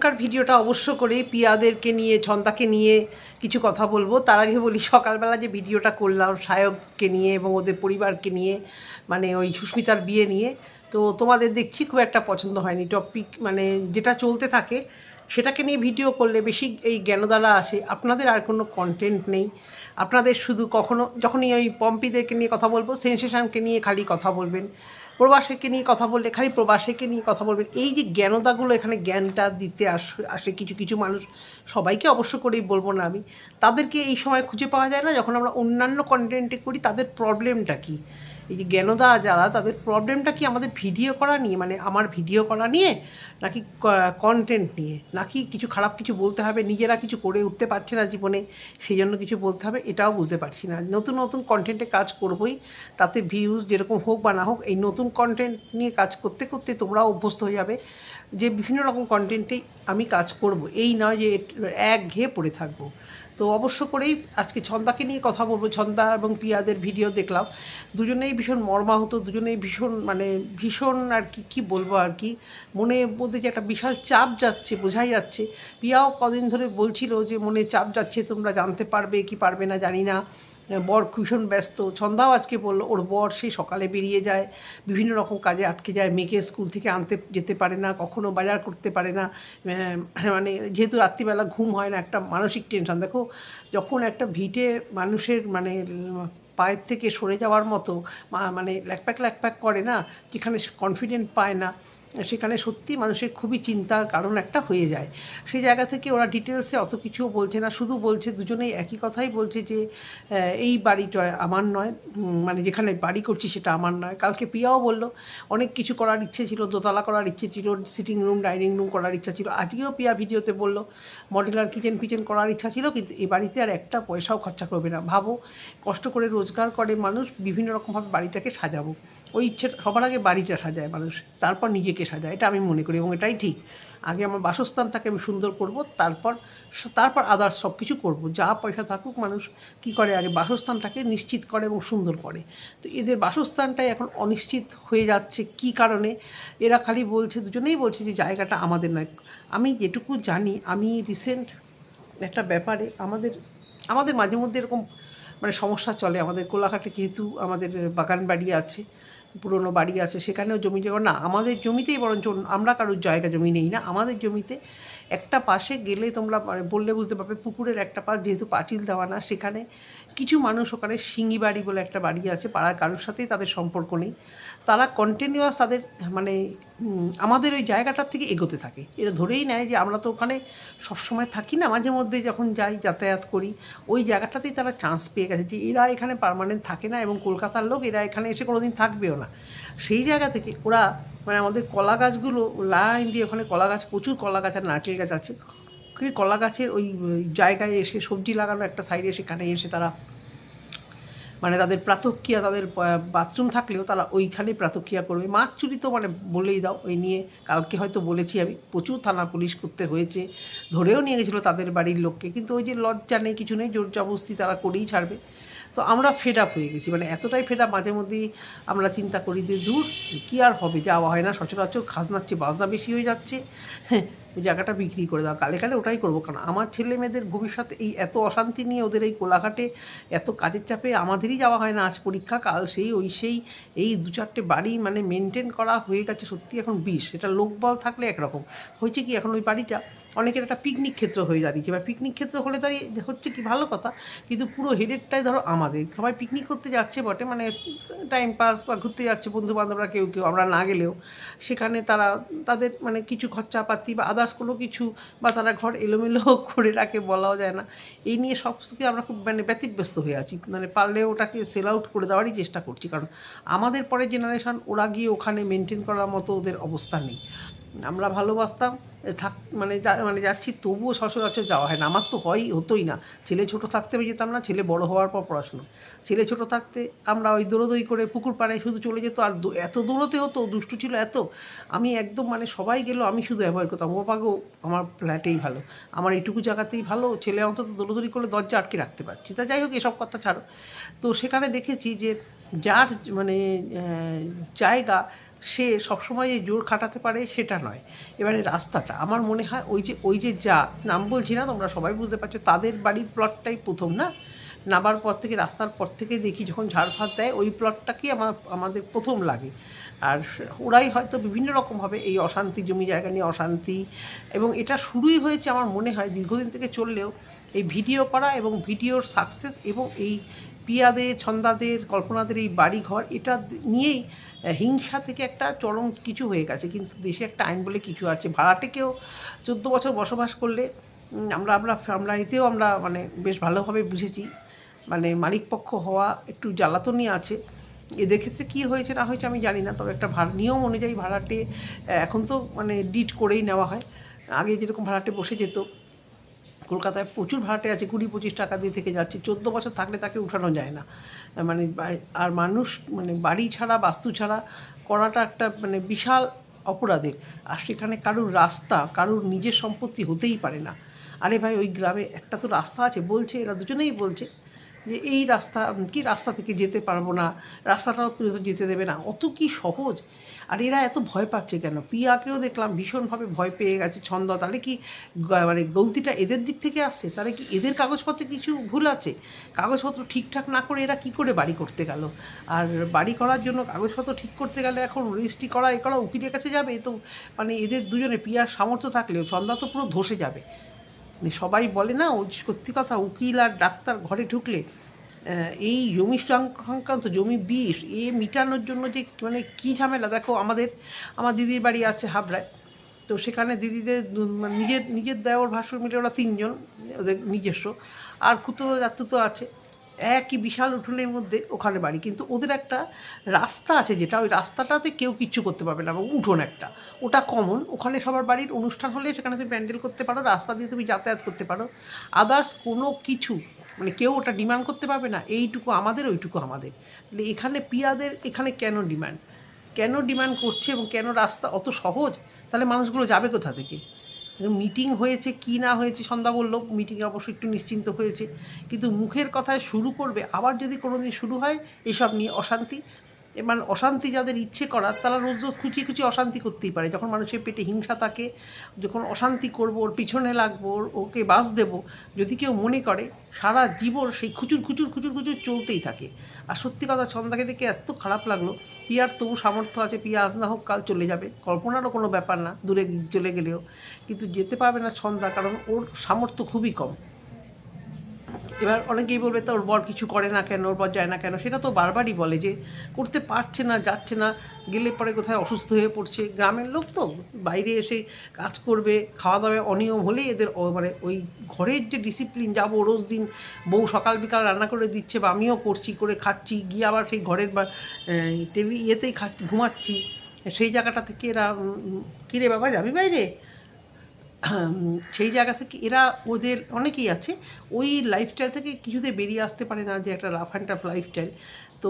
এখনকার ভিডিওটা অবশ্য করে পিয়াদেরকে নিয়ে ছন্দাকে নিয়ে কিছু কথা বলবো। তার আগে বলি, সকালবেলা যে ভিডিওটা করলাম সায়ককে নিয়ে এবং ওদের পরিবারকে নিয়ে, মানে ওই সুস্মিতার বিয়ে নিয়ে, তো তোমাদের দেখছি খুব একটা পছন্দ হয়নি। টপিক মানে যেটা চলতে থাকে সেটাকে নিয়ে ভিডিও করলে বেশি এই জ্ঞানদারা আসে, আপনাদের আর কোনো কন্টেন্ট নেই। আপনাদের শুধু কখনো যখনই ওই পম্পিদেরকে নিয়ে কথা বলবো, সেন্সেশনকে নিয়ে খালি কথা বলবেন, প্রবাসীকে নিয়ে কথা বললে খালি প্রবাসীকে নিয়ে কথা বলবেন। এই যে জ্ঞানদাগুলো এখানে জ্ঞানটা দিতে আসে কিছু কিছু মানুষ, সবাইকে অবশ্য করেই বলবো না আমি, তাদেরকে এই সময় খুঁজে পাওয়া যায় না যখন আমরা অন্যান্য কন্টেন্টে করি। তাদের প্রবলেমটা কী, এই যে জ্ঞানদা যারা, তাদের প্রবলেমটা কি আমাদের ভিডিও করা নিয়ে, মানে আমার ভিডিও করা নিয়ে, নাকি কন্টেন্ট নিয়ে, নাকি কিছু খারাপ কিছু বলতে হবে, নিজেরা কিছু করে উঠতে পারছে না জীবনে সেই জন্য কিছু বলতে হবে, এটাও বুঝতে পারছি না। নতুন নতুন কন্টেন্টে কাজ করবই, তাতে ভিউজ যেরকম হোক বা না হোক, এই নতুন কন্টেন্ট নিয়ে কাজ করতে করতে তোমরাও অভ্যস্ত হয়ে যাবে যে বিভিন্ন রকম কন্টেন্টেই আমি কাজ করব, এই নয় যে একঘেয়ে পড়ে থাকবো। তো অবশ্য করেই আজকে ছন্দাকে নিয়ে কথা বলবো। ছন্দা এবং পিয়াদের ভিডিও দেখলাম, দুজনেই ভীষণ মর্মাহত, দুজনেই ভীষণ মানে ভীষণ আর কি কী বলবো আর কি, মনের মধ্যে যে একটা বিশাল চাপ যাচ্ছে বোঝাই যাচ্ছে। পিয়াও কদিন ধরে বলছিল যে মনে চাপ যাচ্ছে, তোমরা জানতে পারবে কি পারবে না জানি না, বর ভীষণ ব্যস্ত। ছন্দাও আজকে বলল ওর বর সেই সকালে বেরিয়ে যায়, বিভিন্ন রকম কাজে আটকে যায়, মেয়েকে স্কুল থেকে আনতে যেতে পারে না, কখনো বাজার করতে পারে না, মানে যেহেতু রাত্রিবেলা ঘুম হয় না, একটা মানসিক টেনশন। দেখো, যখন একটা ভিটে মানুষের মানে পায়ের থেকে সরে যাওয়ার মতো মানে ল্যাকপ্যাক ল্যাকপ্যাক করে না, যেখানে কনফিডেন্ট পায় না, সেখানে সত্যি মানুষের খুবই চিন্তার কারণ একটা হয়ে যায়। সেই জায়গা থেকে ওরা ডিটেলসে অত কিছুও বলছে না, শুধু বলছে, দুজনেই একই কথাই বলছে যে এই বাড়িটা আমার নয়, মানে যেখানে বাড়ি করছি সেটা আমার নয়। কালকে পিয়াও বলল অনেক কিছু করার ইচ্ছে ছিল, দোতলা করার ইচ্ছে ছিল, সিটিং রুম ডাইনিং রুম করার ইচ্ছা ছিল। আজকেও পিয়া ভিডিওতে বলল মডেলার কিচেন ফিচেন করার ইচ্ছা ছিল, কিন্তু এ বাড়িতে আর একটা পয়সাও খরচা করবে না। ভাবো, কষ্ট করে রোজগার করে মানুষ, বিভিন্ন রকমভাবে বাড়িটাকে সাজাবো, ওই ইচ্ছে সবার আগে বাড়িটা সাজায় মানুষ, তারপর নিজেকে সাজায়, এটা আমি মনে করি এবং এটাই ঠিক। আগে আমার বাসস্থানটাকে আমি সুন্দর করব, তারপর তারপর আদার্স সব কিছু করবো। যা পয়সা থাকুক, মানুষ কী করে, আগে বাসস্থানটাকে নিশ্চিত করে এবং সুন্দর করে। তো এদের বাসস্থানটাই এখন অনিশ্চিত হয়ে যাচ্ছে। কী কারণে এরা খালি বলছে, দুজনেই বলছে যে জায়গাটা আমাদের নয়। আমি যেটুকু জানি, আমি রিসেন্ট একটা ব্যাপারে আমাদের আমাদের মাঝে মধ্যে এরকম মানে সমস্যা চলে। আমাদের কোলাঘাটে যেহেতু আমাদের বাগান বাড়ি আছে, পুরনো বাড়ি আছে, সেখানেও জমি জায়গা না, আমাদের জমিতেই বরঞ্চ আমরা কারোর জায়গা জমি নেই না, আমাদের জমিতে একটা পাশে গেলে তোমরা বললে বুঝতে পারবে, পুকুরের একটা পাশ যেহেতু পাঁচিল দেওয়া না, সেখানে কিছু মানুষ, ওখানে সিঙ্গি বাড়ি বলে একটা বাড়ি আছে, পাড়ার কারোর সাথেই তাদের সম্পর্ক নেই, তারা কন্টিনিউয়াস তাদের মানে আমাদের ওই জায়গাটার থেকে এগোতে থাকে। এরা ধরেই নেয় যে আমরা তো ওখানে সবসময় থাকি না, মাঝে মধ্যে যখন যাই যাতায়াত করি, ওই জায়গাটাতেই তারা চান্স পেয়ে গেছে যে এরা এখানে পার্মানেন্ট থাকে না এবং কলকাতার লোক, এরা এখানে এসে কোনো দিন থাকবেও না। সেই জায়গা থেকে ওরা মানে আমাদের কলা গাছগুলো লাইন দিয়ে, ওখানে কলা গাছ, প্রচুর কলা গাছ আর নারকেল গাছ আছে, কলা গাছের ওই জায়গায় এসে সবজি লাগানো একটা সাইডে, সেখানে এসে তারা মানে তাদের প্রাতঃক্রিয়া, তাদের বাথরুম থাকলেও তারা ওইখানে প্রাতঃক্রিয়া করবে। মাছ চুরি তো মানে বলেই দাও, ওই নিয়ে কালকে হয়তো বলেছি আমি, প্রচুর থানা পুলিশ করতে হয়েছে, ধরেও নিয়ে গেছিলো তাদের বাড়ির লোককে, কিন্তু ওই যে লজ্জা নেই কিছু নেই, জোর জবরদস্তি তারা করেই ছাড়বে। তো আমরা ফেড আপ হয়ে গেছি, মানে এতটাই ফেড আপ, মাঝে মধ্যেই আমরা চিন্তা করি যে দূর কী আর হবে, যাওয়া হয় না, সচরাচর খাজনার চেয়ে বাজনা বেশি হয়ে যাচ্ছে, হ্যাঁ ওই জায়গাটা বিক্রি করে দাও, কালে কালে ওটাই করবো। কারণ আমার ছেলে মেয়েদের ভবিষ্যতে এই এত অশান্তি নিয়ে, ওদের এই কোলাঘাটে এত কাজের চাপে আমাদেরই যাওয়া হয় না, আজ পরীক্ষা কাল সেই ওই সেই, এই দু চারটে বাড়ি মানে মেনটেন করা হয়ে গেছে সত্যি এখন বিষ। এটা লোকবল থাকলে একরকম, হয়েছে কি এখন ওই বাড়িটা অনেকের একটা পিকনিক ক্ষেত্র হয়ে দাঁড়িয়েছে। এবার পিকনিক ক্ষেত্র হলে দাঁড়িয়ে হচ্ছে কি ভালো কথা, কিন্তু পুরো হেডেকটাই ধরো আমাদের। সবাই পিকনিক করতে যাচ্ছে বটে, মানে টাইম পাস বা ঘুরতে যাচ্ছে বন্ধু বান্ধবরা, কেউ কেউ, আমরা না গেলেও সেখানে তারা তাদের মানে কিছু খরচাপাতি বা আদার্স কোনো কিছু, বা তারা ঘর এলোমেলো করে রাখে, বলাও যায় না। এই নিয়ে সব থেকে আমরা খুব মানে ব্যতিব্যস্ত হয়ে আছি, মানে পারলে ওটাকে সেল আউট করে দেওয়ারই চেষ্টা করছি, কারণ আমাদের পরের জেনারেশান ওরা গিয়ে ওখানে মেনটেন করার মতো ওদের অবস্থা নেই। আমরা ভালোবাসতাম থাক মানে যাচ্ছি, তবুও সচরাচর যাওয়া হয় না, আমার তো হতোই না। ছেলে ছোটো থাকতে আমি যেতাম না, ছেলে বড় হওয়ার পর পড়াশুনো, ছেলে ছোটো থাকতে আমরা ওই দৌড়োদৌড়ি করে পুকুর পাড়ায় শুধু চলে যেত, আর এত দৌড়োতে হতো, দুষ্টু ছিল এত, আমি একদম মানে সবাই গেল, আমি শুধু অ্যাভয়েড করতাম, ও পাগো আমার ফ্ল্যাটেই ভালো, আমার এইটুকু জায়গাতেই ভালো, ছেলে অন্তত দৌড়োদৌড়ি করে দরজা আটকে রাখতে পারছি। তা যাই হোক, এসব কথা ছাড়ো। তো সেখানে দেখেছি যে যার মানে জায়গা, সে সবসময় যে জোর খাটাতে পারে সেটা নয়। এবারে রাস্তাটা আমার মনে হয় ওই যে যা নাম বলছি না, তোমরা সবাই বুঝতে পারছো, তাদের বাড়ির প্লটটাই প্রথম না, নাবার পর থেকে রাস্তার পর থেকে দেখি যখন ঝাড়ফাড় দেয় ওই প্লটটাকেই আমাদের প্রথম লাগে। আর ওরাই হয়তো বিভিন্ন রকমভাবে এই অশান্তি, জমি জায়গা নিয়ে অশান্তি, এবং এটা শুরুই হয়েছে আমার মনে হয় দীর্ঘদিন থেকে চললেও এই ভিডিও করা এবং ভিডিওর সাকসেস এবং এই পিয়াদের, ছন্দাদের, কল্পনাদের এই বাড়িঘর এটা নিয়েই হিংসা থেকে একটা চরম কিছু হয়ে গেছে। কিন্তু দেশে একটা আইন বলে কিছু আছে, ভাড়াটেকেও 14 বছর বসবাস করলে আমরা আমরা আমরা এতেও আমরা মানে বেশ ভালোভাবে বুঝেছি, মানে মালিকপক্ষ হওয়া একটু জ্বালাতনই আছে। এদের ক্ষেত্রে কী হয়েছে না হয়েছে আমি জানি না, তবে একটা নিয়ম অনুযায়ী ভাড়াটে এখন তো মানে ডিট করেই নেওয়া হয়। আগে যেরকম ভাড়াটে বসে যেত, কলকাতায় প্রচুর ভাড়াটে আছে 20-25 টাকা দিয়ে থেকে যাচ্ছে, 14 বছর থাকলে তাকে উঠানো যায় না। মানে আর মানুষ মানে বাড়ি ছাড়া, বাস্তু ছাড়া করাটা একটা মানে বিশাল অপরাধের। আর সেখানে কারুর রাস্তা, কারুর নিজের সম্পত্তি হতেই পারে না। আরে ভাই, ওই গ্রামে একটা তো রাস্তা আছে, বলছে এরা দুজনেই বলছে যে এই রাস্তা থেকে যেতে পারবো না, রাস্তাটাও পর্যন্ত যেতে দেবে না, অত কি সহজ? আর এরা এত ভয় পাচ্ছে কেন? পিয়াকেও দেখলাম ভীষণভাবে ভয় পেয়ে গেছে ছন্দ। তাহলে কি মানে গলতিটা এদের দিক থেকে আসছে? তাহলে কি এদের কাগজপত্রে কিছু ভুল আছে? কাগজপত্র ঠিকঠাক না করে এরা কি করে বাড়ি করতে গেল? আর বাড়ি করার জন্য কাগজপত্র ঠিক করতে গেলে এখন রেজিস্ট্রি করা উকিলের কাছে যাবে, তো মানে এদের দুজনে পিয়ার সামর্থ্য থাকলেও ছন্দা তো পুরো ধসে যাবে। মানে সবাই বলে না, ও সত্যি কথা, উকিল আর ডাক্তার ঘরে ঢুকলে এই জমি সংক্রান্ত জমি বিষ মিটানোর জন্য যে মানে কী ঝামেলা। দেখো আমার দিদির বাড়ি আছে হাবড়ায়, তো সেখানে দিদিদের নিজের দেওর ভাসুর মিলে ওরা 3 জন, ওদের নিজস্ব, আর খুতো আছে, একই বিশাল উঠোনের মধ্যে ওখানে বাড়ি। কিন্তু ওদের একটা রাস্তা আছে, যেটা ওই রাস্তাটাতে কেউ কিচ্ছু করতে পারবে না, এবং উঠোন একটা, ওটা কমন। ওখানে সবার বাড়ির অনুষ্ঠান হলে সেখানে তুমি প্যান্ডেল করতে পারো, রাস্তা দিয়ে তুমি যাতায়াত করতে পারো, আদার্স কোনো কিছু মানে কেউ ওটা ডিমান্ড করতে পারবে না, এইটুকু আমাদের, ওইটুকু আমাদের। তাহলে এখানে পিয়াদের এখানে কেন ডিমান্ড করছে, এবং কেন রাস্তা অত সহজ? তাহলে মানুষগুলো যাবে কোথা থেকে? মিটিং হয়েছে কি না হয়েছে, সন্ধ্যা বললো মিটিংয়ে অবশ্যই একটু নিশ্চিন্ত হয়েছে, কিন্তু মুখের কথায় শুরু করবে আবার যদি কোনো দিন শুরু হয় এসব নিয়ে অশান্তি। এবার অশান্তি যাদের ইচ্ছে করার, তারা রোজ রোজ খুঁচিয়ে খুঁচিয়ে অশান্তি করতেই পারে। যখন মানুষের পেটে হিংসা থাকে, যখন অশান্তি করবো, ওর পিছনে লাগবো, ওকে বাস দেবো, যদি কেউ মনে করে, সারা জীবন সেই খুচুর চলতেই থাকে। আর সত্যি কথা, ছন্দাকে দেখে এত খারাপ লাগলো। পিয়ার তবু সামর্থ্য আছে, পিয়া আজ না হোক কাল চলে যাবে, কল্পনারও কোনো ব্যাপার না দূরে চলে গেলেও, কিন্তু যেতে পারবে না ছন্দা, কারণ ওর সামর্থ্য খুবই কম। এবার অনেকেই বলবে তো ওর বর কিছু করে না কেন, ওর বর যায় না কেন, সেটা তো বারবারই বলে যে করতে পারছে না, যাচ্ছে না, গেলে পরে কোথায় অসুস্থ হয়ে পড়ছে। গ্রামের লোক তো বাইরে এসে কাজ করবে, খাওয়া দাওয়া অনিয়ম হলেই এদের মানে ওই ঘরের যে ডিসিপ্লিন, যাবো রোজ দিন, বউ সকাল বিকাল রান্না করে দিচ্ছে বা আমিও করছি, করে খাচ্ছি, গিয়ে আবার সেই ঘরের বা ইয়েতেই ঘুমাচ্ছি, সেই জায়গাটা থেকে এরা কিরে বাবা যাবি বাইরে, সেই জায়গা থেকে এরা, ওদের অনেকেই আছে ওই লাইফস্টাইল থেকে কিছুতে বেরিয়ে আসতে পারে না, যে একটা রাফ অ্যান্ড টাফ লাইফস্টাইল। তো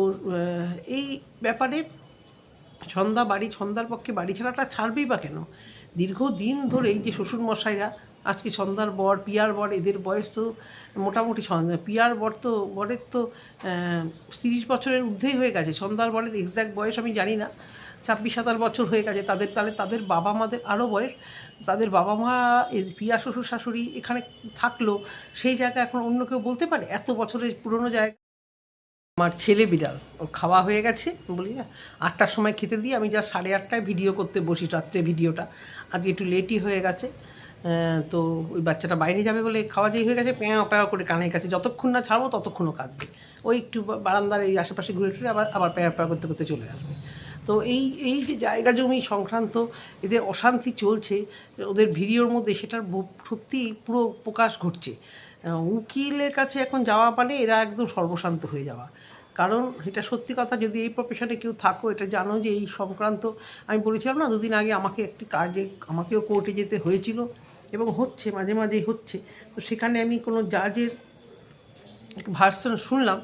এই ব্যাপারে ছন্দার পক্ষে বাড়ি ছাড়াটা ছাড়বেই বা কেন? দীর্ঘদিন ধরেই যে শ্বশুরমশাইরা, আজকে ছন্দার বর, পিয়ার বর, এদের বয়স তো মোটামুটি, পিয়ার বরের তো 30 বছরের ঊর্ধ্বেই হয়ে গেছে, ছন্দার বরের এক্স্যাক্ট বয়স আমি জানি না, 26-27 বছর হয়ে গেছে তাদের। তাহলে তাদের বাবা মাদের আরও বয়স, তাদের বাবা মা, পিয়া শ্বশুর শাশুড়ি এখানে থাকলো, সেই জায়গা এখন অন্য কেউ বলতে পারে? এত বছরের পুরনো জায়গা। আমার ছেলে বিড়াল, ওর খাওয়া হয়ে গেছে, বলি না 8টার সময় খেতে দিই, আমি যা 8:30টায় ভিডিও করতে বসি, রাত্রে ভিডিওটা আজকে একটু লেটই হয়ে গেছে। তো ওই বাচ্চাটা বাইরে যাবে বলে খাওয়া যেই হয়ে গেছে, প্যাঁ করে কানের কাছে, যতক্ষণ না ছাড়বো ততক্ষণও কাঁদবে, ওই একটু বারান্দার এই আশেপাশে ঘুরে টুরে আবার প্যাঁ করতে চলে আসবে। তো এই যে জায়গা জমি সংক্রান্ত এদের অশান্তি চলছে ওদের ভিডিওর মধ্যে, সেটার সত্যি পুরো প্রকাশ ঘটছে। উকিলের কাছে এখন যাওয়া মানে এরা একদম সর্বশান্ত হয়ে যাওয়া। কারণ এটা সত্যি কথা, যদি এই প্রফেশনে কেউ থাকো, এটা জানো যে এই সংক্রান্ত, আমি বলেছিলাম না 2 দিন আগে আমাকে একটি কাজে আমাকেও কোর্টে যেতে হয়েছিল, এবং হচ্ছে মাঝে মাঝেই হচ্ছে। তো সেখানে আমি কোনো জাজের ভার্সন শুনলাম,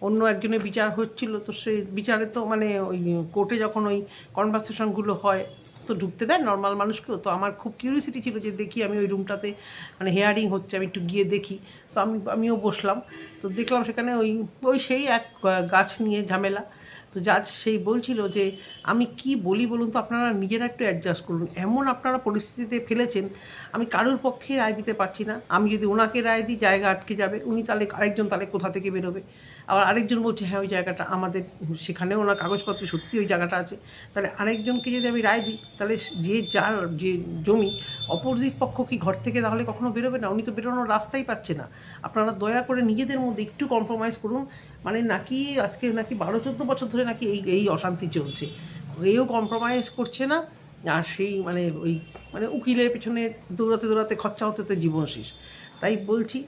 অন্য একজনের বিচার হচ্ছিল, তো সেই বিচারে তো মানে ওই কোর্টে যখন ওই কনভারসেশনগুলো হয় তো ঢুকতে দেয় নর্মাল মানুষকেও। তো আমার খুব কিউরিয়াসিটি ছিল যে দেখি, আমি ওই রুমটাতে মানে হিয়ারিং হচ্ছে, আমি একটু গিয়ে দেখি। তো আমিও বসলাম, তো দেখলাম সেখানে ওই সেই এক গাছ নিয়ে ঝামেলা। তো জাজ সেই বলছিল যে আমি কি বলি বলুন তো, আপনারা নিজেরা একটু অ্যাডজাস্ট করুন, এমন আপনারা পরিস্থিতিতে ফেলেছেন আমি কারোর পক্ষে রায় দিতে পারছি না। আমি যদি ওনাকে রায় দিই জায়গা আটকে যাবে, উনি তাহলে আরেকজন তাহলে কোথা থেকে বেরোবে। আবার আরেকজন বলছে হ্যাঁ ওই জায়গাটা আমাদের, সেখানেও ওনার কাগজপত্রে সত্যি ওই জায়গাটা আছে। তাহলে আরেকজনকে যদি আমি রায় দিই তাহলে যার যে জমি, অপোজিট পক্ষ কি ঘর থেকে তাহলে কখনো বেরোবে না? উনি তো বেরোনোর রাস্তাই পাচ্ছে না। আপনারা দয়া করে নিজেদের মধ্যে একটু কম্প্রোমাইজ করুন। মানে নাকি আজকে নাকি 12-14 বছর ধরে নাকি এই অশান্তি চলছে, এও কম্প্রোমাইজ করছে না। আর সেই মানে উকিলের পেছনে দৌড়াতে দৌড়াতে খরচা হতে জীবন শেষ। তাই বলছি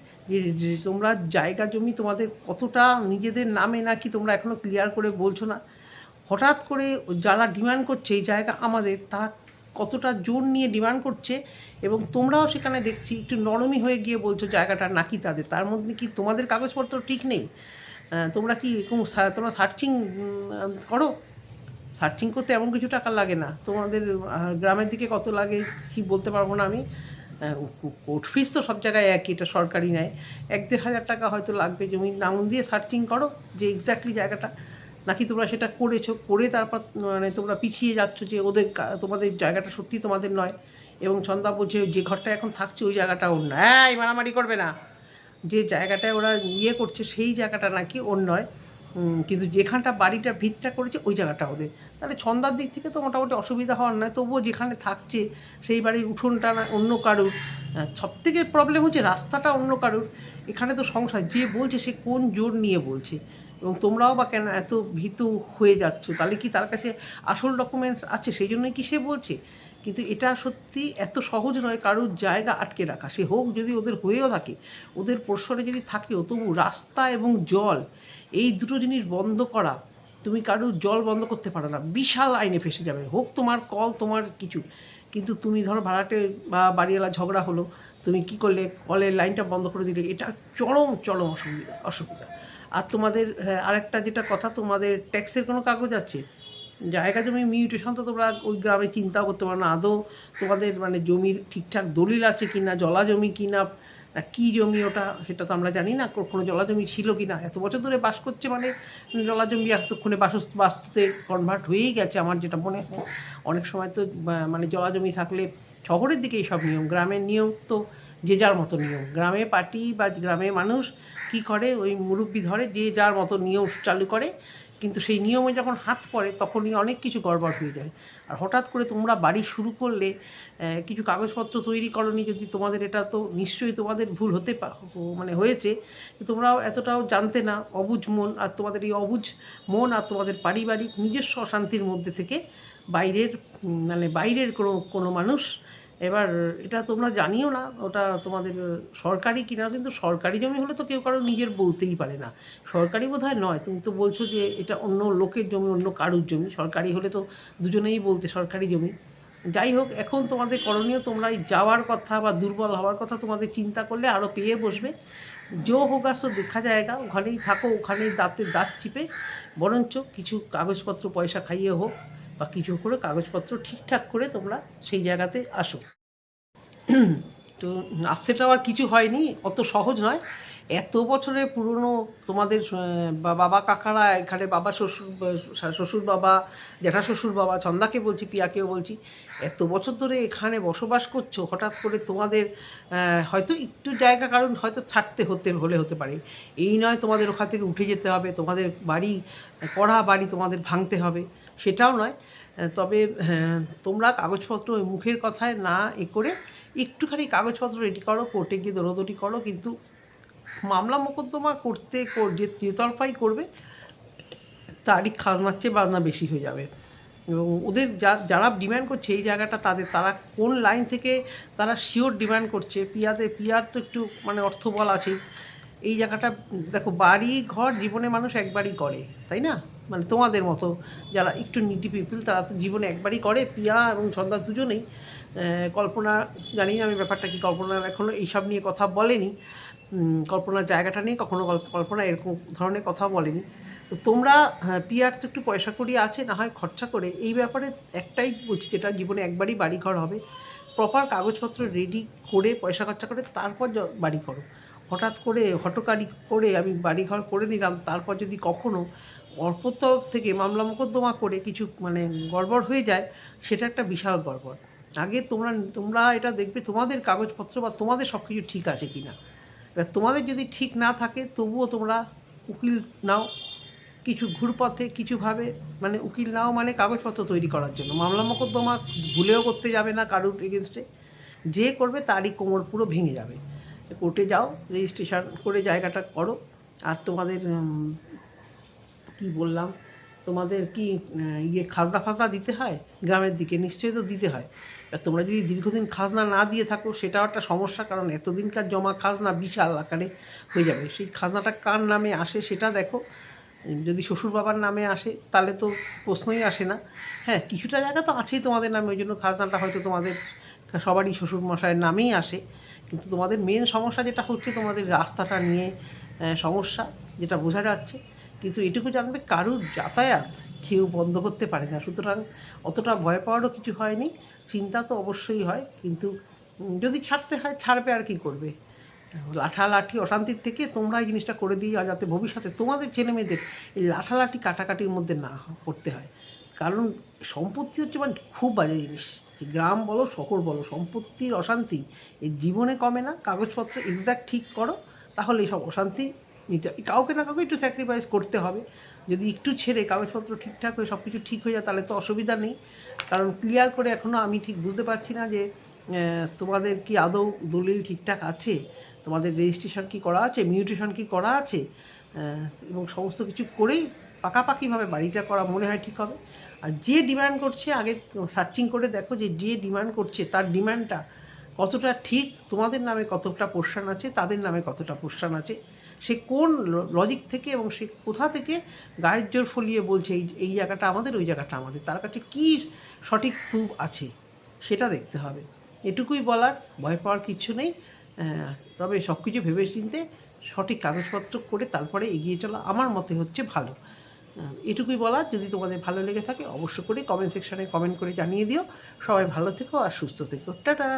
যে তোমরা জায়গা জমি তোমাদের কতটা নিজেদের নামে নাকি তোমরা এখনও ক্লিয়ার করে বলছো না। হঠাৎ করে যারা ডিমান্ড করছে এই জায়গা আমাদের, তারা কতটা জোর নিয়ে ডিমান্ড করছে, এবং তোমরাও সেখানে দেখছি একটু নরমই হয়ে গিয়ে বলছো জায়গাটা নাকি তাদের। তার মধ্যে কি তোমাদের কাগজপত্র ঠিক নেই? তোমরা কি এরকম তোমরা সার্চিং করো? সার্চিং করতে এমন কিছু টাকা লাগে না। তোমাদের গ্রামের দিকে কত লাগে কি বলতে পারবো না আমি। কোর্ট ফিস তো সব জায়গায় একই, এটা সরকারি নেয়। 1-1.5 টাকা হয়তো লাগবে, জমির নাম দিয়ে সার্চিং করো যে এক্স্যাক্টলি জায়গাটা নাকি তোমরা সেটা করেছো, করে তারপর মানে তোমরা পিছিয়ে যাচ্ছ যে তোমাদের জায়গাটা সত্যি তোমাদের নয়। এবং ছন্দা বলছে যে ঘরটা এখন থাকছে ওই জায়গাটা ওর নয়। হ্যাঁ, মারামারি করবে না। যে জায়গাটায় ওরা করছে সেই জায়গাটা নাকি ওর নয়, কিন্তু যেখানটা বাড়িটা ভিতটা করেছে ওই জায়গাটা ওদের। তাহলে ছন্দার দিক থেকে তো মোটামুটি অসুবিধা হওয়ার নয়, তবুও যেখানে থাকছে সেই বাড়ির উঠোনটা না অন্য কারুর। সবথেকে প্রবলেম হচ্ছে রাস্তাটা অন্য কারুর। এখানে তো সংসার, যে বলছে সে কোন জোর নিয়ে বলছে, এবং তোমরাও বা কেন এত ভীতু হয়ে যাচ্ছ? তাহলে কি তার কাছে আসল ডকুমেন্টস আছে সেই জন্যই কি সে বলছে? কিন্তু এটা সত্যি এত সহজ নয় কারুর জায়গা আটকে রাখা। সে হোক যদি ওদের হয়েও থাকে, ওদের পোর্শনে যদি থাকেও, তবু রাস্তা এবং জল এই দুটো জিনিস বন্ধ করা, তুমি কারুর জল বন্ধ করতে পারো না, বিশাল আইনে ফেসে যাবে। হোক তোমার কল, তোমার কিছু, কিন্তু তুমি ধরো ভাড়াটে বা বাড়িওয়ালা ঝগড়া হলো, তুমি কি করলে কলের লাইনটা বন্ধ করে দিলে, এটা চরম চরম অসুবিধা। আর তোমাদের আরেকটা যেটা কথা, তোমাদের ট্যাক্সের কোনো কাগজ আছে? জায়গা জমি মিউটেশন তো তোমরা ওই গ্রামে চিন্তাও করতে পারো না। আদৌ তোমাদের মানে জমির ঠিকঠাক দলিল আছে কি না, জলা জমি কি না, কী জমি ওটা, সেটা তো আমরা জানি না। কোনো জলা জমি ছিল কি না, এত বছর ধরে বাস করছে মানে জলা জমি এতক্ষণে বাস্তুতে কনভার্ট হয়েই গেছে আমার যেটা মনে হয়। অনেক সময় তো মানে জলা জমি থাকলে শহরের দিকে এইসব নিয়ম, গ্রামের নিয়ম তো যে যার মতো নিয়ম। গ্রামে পার্টি বা গ্রামে মানুষ কি করে, ওই মুরব্বি ধরে যে যার মতো নিয়ম চালু করে, কিন্তু সেই নিয়মে যখন হাত পড়ে তখনই অনেক কিছু গড়বড় হয়ে যায়। আর হঠাৎ করে তোমরা বাড়ি শুরু করলে, কিছু কাগজপত্র তৈরি করনি, যদি তোমাদের এটা তো নিশ্চয়ই তোমাদের ভুল মানে হয়েছে, তোমরাও এতটাও জানতে না, অবুঝ মন। আর তোমাদের এই অবুঝ মন আর তোমাদের পারিবারিক নিজস্ব অশান্তির মধ্যে থেকে বাইরের কোনো মানুষ, এবার এটা তোমরা জানিও না ওটা তোমাদের সরকারি কিনা, কিন্তু সরকারি জমি হলে তো কেউ কারো নিজের বলতেই পারে না। সরকারি বোধহয় নয়, তুমি তো বলছো যে এটা অন্য লোকের জমি, অন্য কারুর জমি। সরকারি হলে তো দুজনেই বলতে সরকারি জমি। যাই হোক, এখন তোমাদের করণীয়, তোমরা এই যাওয়ার কথা বা দুর্বল হওয়ার কথা তোমাদের চিন্তা করলে আরও পেয়ে বসবে। জো হোগা সো দেখা জায়গা, ওখানেই থাকো, ওখানেই দাঁত চিপে, বরঞ্চ কিছু কাগজপত্র পয়সা খাইয়ে হোক বা কিছু করে কাগজপত্র ঠিকঠাক করে তোমরা সেই জায়গাতে আসো। তো আপসেট হওয়ার কিছু হয়নি, অত সহজ নয়। এত বছরের পুরনো তোমাদের বাবা কাকারা এখানে, বাবা শ্বশুর বাবা, জ্যাঠা শ্বশুর বাবা, ছন্দাকে বলছি, পিয়াকেও বলছি, এত বছর ধরে এখানে বসবাস করছো। হঠাৎ করে তোমাদের হয়তো একটু জায়গা কারণ হয়তো ছাড়তে হতে পারে, এই নয় তোমাদের ওখান থেকে উঠে যেতে হবে, তোমাদের বাড়ি পড়া বাড়ি তোমাদের ভাঙতে হবে, সেটাও নয়। তবে তোমরা কাগজপত্র মুখের কথায় না করে একটুখানি কাগজপত্র রেডি করো, কোর্টে গিয়ে দৌড়দৌড়ি করো। কিন্তু মামলা মোকদ্দমা যে তরফাই করবে তারই খাজনার চেয়ে বাজনা বেশি হয়ে যাবে। এবং ওদের যারা ডিমান্ড করছে এই জায়গাটা তারা কোন লাইন থেকে তারা শিওর ডিমান্ড করছে। পিয়ার তো একটু মানে অর্থবল আছে। এই জায়গাটা দেখো, বাড়ি ঘর জীবনে মানুষ একবারই করে, তাই না? মানে তোমাদের মতো যারা একটু নিডি পিপল তারা তো জীবনে একবারই করে। পিয়া এবং ছন্দা দুজনেই। কল্পনা জানি না আমি ব্যাপারটা কি, কল্পনা এখনও এইসব নিয়ে কথা বলেনি, কল্পনার জায়গাটা নিয়ে কখনো কল্পনা এরকম ধরনের কথা বলেনি। তো তোমরা পিয়ার তো একটু পয়সা করি আছে, না হয় খরচা করে এই ব্যাপারে একটাই বলছি, যেটা জীবনে একবারই বাড়িঘর হবে, প্রপার কাগজপত্র রেডি করে পয়সা খরচা করে তারপর বাড়ি করো। হঠাৎ করে হটকারি করে আমি বাড়িঘর করে নিলাম, তারপর যদি কখনও অপর তরফ থেকে মামলা মোকদ্দমা করে কিছু মানে গড়বড় হয়ে যায়, সেটা একটা বিশাল গড়বড়। আগে তোমরা এটা দেখবে তোমাদের কাগজপত্র বা তোমাদের সব কিছু ঠিক আছে কি না। এবার তোমাদের যদি ঠিক না থাকে তবুও তোমরা উকিল নাও, কিছু ঘুরপথে কিছুভাবে, মানে উকিল নাও মানে কাগজপত্র তৈরি করার জন্য। মামলা মোকদ্দমা ভুলেও করতে যাবে না কারুর এগেনস্টে, যে করবে তারই কোমর পুরো ভেঙে যাবে। কোর্টে যাও, রেজিস্ট্রেশন করে জায়গাটা করো। আর তোমাদের কি বললাম, তোমাদের কি খাজনা ফাজনা দিতে হয় গ্রামের দিকে? নিশ্চয়ই তো দিতে হয়। এবার তোমরা যদি দীর্ঘদিন খাজনা না দিয়ে থাকো সেটাও একটা সমস্যা, কারণ এতদিনকার জমা খাজনা বিশাল আকারে হয়ে যাবে। সেই খাজনাটা কার নামে আসে সেটা দেখো। যদি শ্বশুর বাবার নামে আসে তাহলে তো প্রশ্নই আসে না। হ্যাঁ, কিছুটা জায়গা তো আছেই তোমাদের নামে, ওই জন্য খাজনাটা হয়তো তোমাদের সবারই শ্বশুর মশাইয়ের নামেই আসে। কিন্তু তোমাদের মেন সমস্যা যেটা হচ্ছে তোমাদের রাস্তাটা নিয়ে সমস্যা, যেটা বোঝা যাচ্ছে। কিন্তু এটুকু জানবে, কারুর যাতায়াত কেউ বন্ধ করতে পারে না, সুতরাং অতটা ভয় পাওয়ারও কিছু হয়নি। চিন্তা তো অবশ্যই হয়, কিন্তু যদি ছাড়তে হয় ছাড়বে, আর কি করবে। লাঠালাঠি অশান্তির থেকে তোমরা এই জিনিসটা করে দিয়ে যাতে ভবিষ্যতে তোমাদের ছেলেমেয়েদের এই লাঠালাঠি কাটাকাটির মধ্যে না পড়তে হয়। কারণ সম্পত্তি হচ্ছে মানে খুব বাজে জিনিস। গ্রাম বলো শহর বলো, সম্পত্তির অশান্তি এই জীবনে কমে না। কাগজপত্র এক্স্যাক্ট ঠিক করো, তাহলে এইসব অশান্তি নিতে কাউকে না কাউকে একটু স্যাক্রিফাইস করতে হবে। যদি একটু ছেড়ে কাগজপত্র ঠিকঠাক হয়ে সব কিছু ঠিক হয়ে যায় তাহলে তো অসুবিধা নেই। কারণ ক্লিয়ার করে এখনও আমি ঠিক বুঝতে পারছি না যে তোমাদের কি আদৌ দলিল ঠিকঠাক আছে, তোমাদের রেজিস্ট্রেশন কি করা আছে, মিউটেশন কি করা আছে, এবং সমস্ত কিছু করেই পাকাপাকিভাবে বাড়িটা করা মনে হয় ঠিক হবে। আর যে ডিমান্ড করছে, আগে সার্চিং করে দেখো যে যে ডিমান্ড করছে তার ডিমান্ডটা কতটা ঠিক, তোমাদের নামে কতটা পোর্শন আছে, তাদের নামে কতটা পোর্শন আছে, সে কোন লজিক থেকে এবং সে কোথা থেকে গায়ের জোর ফলিয়ে বলছে এই জায়গাটা আমাদের, ওই জায়গাটা আমাদের, তার কাছে কী সঠিক প্রুফ আছে সেটা দেখতে হবে। এটুকুই বলার, ভয় পাওয়ার কিছু নেই। তবে সব কিছু ভেবে চিনতে সঠিক কাগজপত্র করে তারপরে এগিয়ে চলা আমার মতে হচ্ছে ভালো। এটুকুই বলার। যদি তোমাদের ভালো লেগে থাকে অবশ্য করে কমেন্ট সেকশানে কমেন্ট করে জানিয়ে দিও। সবাই ভালো থেকো আর সুস্থ থেকো। টাটা।